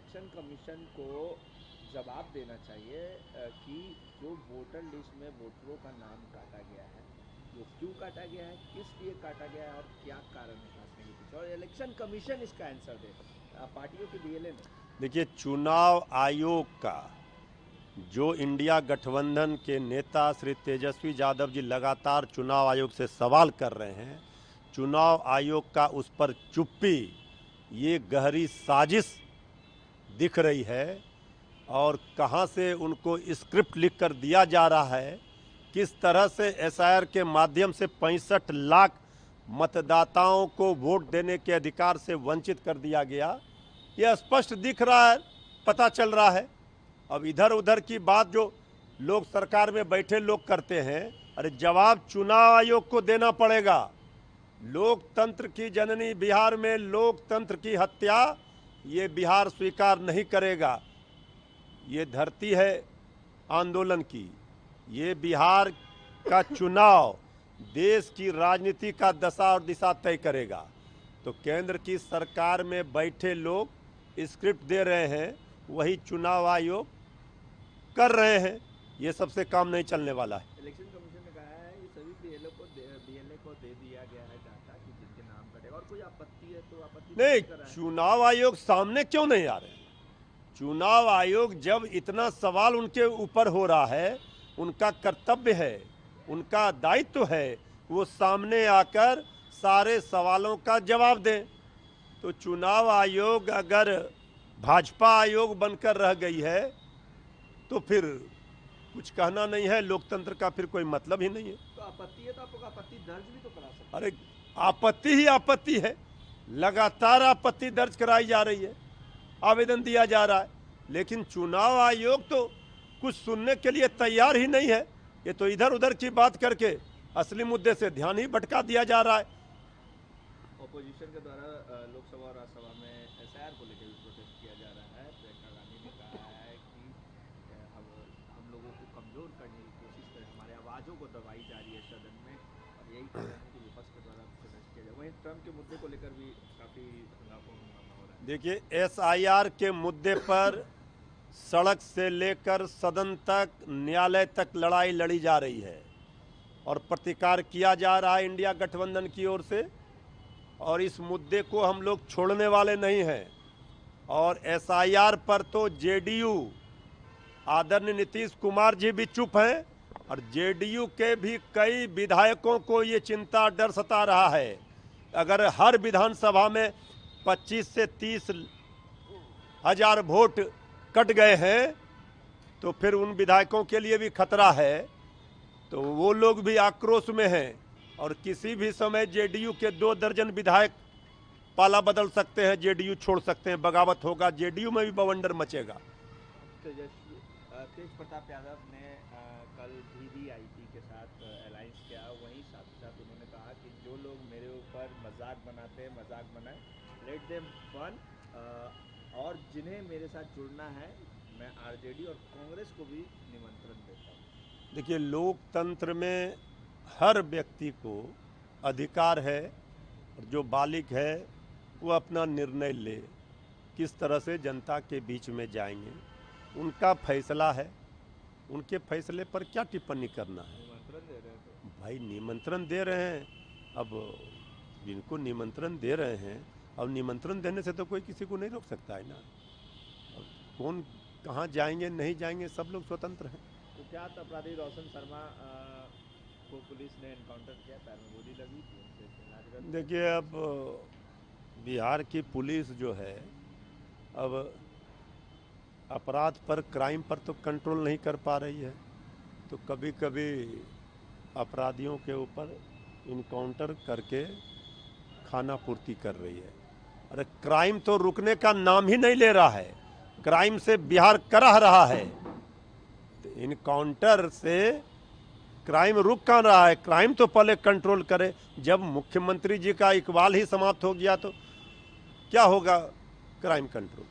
Election commission को जवाब देना चाहिए कि जो वोटर लिस्ट में वोटरों का नाम काटा गया है वो क्यों काटा गया है, किस लिए काटा गया है और क्या कारण है काटने के पीछे, और इलेक्शन कमीशन इसका आंसर दे, पार्टियों के बीएलए में। देखिए, चुनाव आयोग का जो इंडिया गठबंधन के नेता श्री तेजस्वी यादव जी लगातार चुनाव आयोग से सवाल कर रहे हैं, चुनाव आयोग का उस पर चुप्पी ये गहरी साजिश दिख रही है। और कहां से उनको स्क्रिप्ट लिखकर दिया जा रहा है, किस तरह से एसआईआर के माध्यम से 65 लाख मतदाताओं को वोट देने के अधिकार से वंचित कर दिया गया, यह स्पष्ट दिख रहा है, पता चल रहा है। अब इधर उधर की बात जो लोग सरकार में बैठे लोग करते हैं, अरे जवाब चुनाव आयोग को देना पड़ेगा। लोकतंत्र की जननी बिहार में लोकतंत्र की हत्या ये बिहार स्वीकार नहीं करेगा। ये धरती है आंदोलन की, ये बिहार का चुनाव देश की राजनीति का दशा और दिशा तय करेगा। तो केंद्र की सरकार में बैठे लोग स्क्रिप्ट दे रहे हैं, वही चुनाव आयोग कर रहे हैं। ये सबसे काम नहीं चलने वाला है। इलेक्शन कमीशन ने कहा है कि सभी बीएलए को दे दिया गया है डाटा कि जिनके नाम कटेगा, और कोई आपत्ति है तो आपत्ति नहीं, कर रहा है। चुनाव आयोग सामने क्यों नहीं आ रहे? चुनाव आयोग जब इतना सवाल उनके ऊपर हो रहा है, उनका कर्तव्य है, उनका दायित्व है, वो सामने आकर सारे सवालों का जवाब दें। तो चुनाव आयोग अगर भाजपा आयोग बनकर रह गई है तो फिर कुछ कहना नहीं है, लोकतंत्र का फिर कोई मतलब ही नहीं है। तो आपत्ति है तो आप लोग आपत्ति दर्ज भी तो करा सकते हैं। अरे आपत्ति ही आपत्ति है, लगातार आपत्ति दर्ज कराई जा रही है, आवेदन दिया जा रहा है, लेकिन चुनाव आयोग तो कुछ सुनने के लिए तैयार ही नहीं है। ये तो इधर उधर की बात करके असली मुद्दे से ध्यान ही भटका दिया जा रहा है। ऑपोजिशन के द्वारा लोकसभा और राज्यसभा में एसआईआर को लेकर भी प्रोटेस्ट किया जा रहा है। प्रियंका गांधी ने कहा है कि हम लोगों को कमजोर करने की कोशिश करें, हमारे आवाज़ों को दबाई जा रही है सदन में, और यही कारण है कि विपक्ष के द्वारा प्रोटेस्ट किया जाए। वहीं ट्रम्प के मुद्दे को लेकर भी काफ़ी हंगामा हो रहा है। देखिए, एसआईआर के मुद्दे पर सड़क से लेकर सदन तक, न्यायालय तक लड़ाई लड़ी जा रही है और प्रतिकार किया जा रहा है इंडिया गठबंधन की ओर से, और इस मुद्दे को हम लोग छोड़ने वाले नहीं हैं। और एसआईआर पर तो जेडीयू, आदरणीय नीतीश कुमार जी भी चुप हैं, और जेडीयू के भी कई विधायकों को ये चिंता, डर सता रहा है। अगर हर विधानसभा में 25 से 30 हजार वोट कट गए हैं तो फिर उन विधायकों के लिए भी खतरा है। तो वो लोग भी आक्रोश में हैं, और किसी भी समय जेडीयू के 2 दर्जन विधायक पाला बदल सकते हैं, जेडीयू छोड़ सकते हैं, बगावत होगा, जेडीयू में भी बवंडर मचेगा। तेज प्रताप यादव ने कल वीवीआईपी के साथ अलायंस किया, वहीं साथ ही साथ उन्होंने कहा कि जो लोग मेरे ऊपर मजाक बनाते हैं, मजाक बनाए, लेट देम फन, और जिन्हें मेरे साथ जुड़ना है मैं आरजेडी और कांग्रेस को भी निमंत्रण देता हूँ। देखिए, लोकतंत्र में हर व्यक्ति को अधिकार है, और जो बालिग है वो अपना निर्णय ले, किस तरह से जनता के बीच में जाएंगे, उनका फैसला है। उनके फैसले पर क्या टिप्पणी करना है? निमंत्रण दे रहे हैं तो भाई निमंत्रण दे रहे हैं, अब जिनको निमंत्रण दे रहे हैं, अब निमंत्रण देने से तो कोई किसी को नहीं रोक सकता है ना। अब कौन कहाँ जाएंगे नहीं जाएंगे, सब लोग स्वतंत्र हैं। कुख्यात अपराधी रोशन शर्मा को पुलिस ने एनकाउंटर किया, पैर में गोली लगी थी, उनसे इलाज कर। देखिए, अब बिहार की पुलिस जो है, अब अपराध पर, क्राइम पर तो कंट्रोल नहीं कर पा रही है, तो कभी कभी अपराधियों के ऊपर इनकाउंटर करके खाना पूर्ति कर रही है। अरे क्राइम तो रुकने का नाम ही नहीं ले रहा है, क्राइम से बिहार कराह रहा है। तो इनकाउंटर से क्राइम रुक कहाँ रहा है? क्राइम तो पहले कंट्रोल करे। जब मुख्यमंत्री जी का इकबाल ही समाप्त हो गया तो क्या होगा क्राइम कंट्रोल?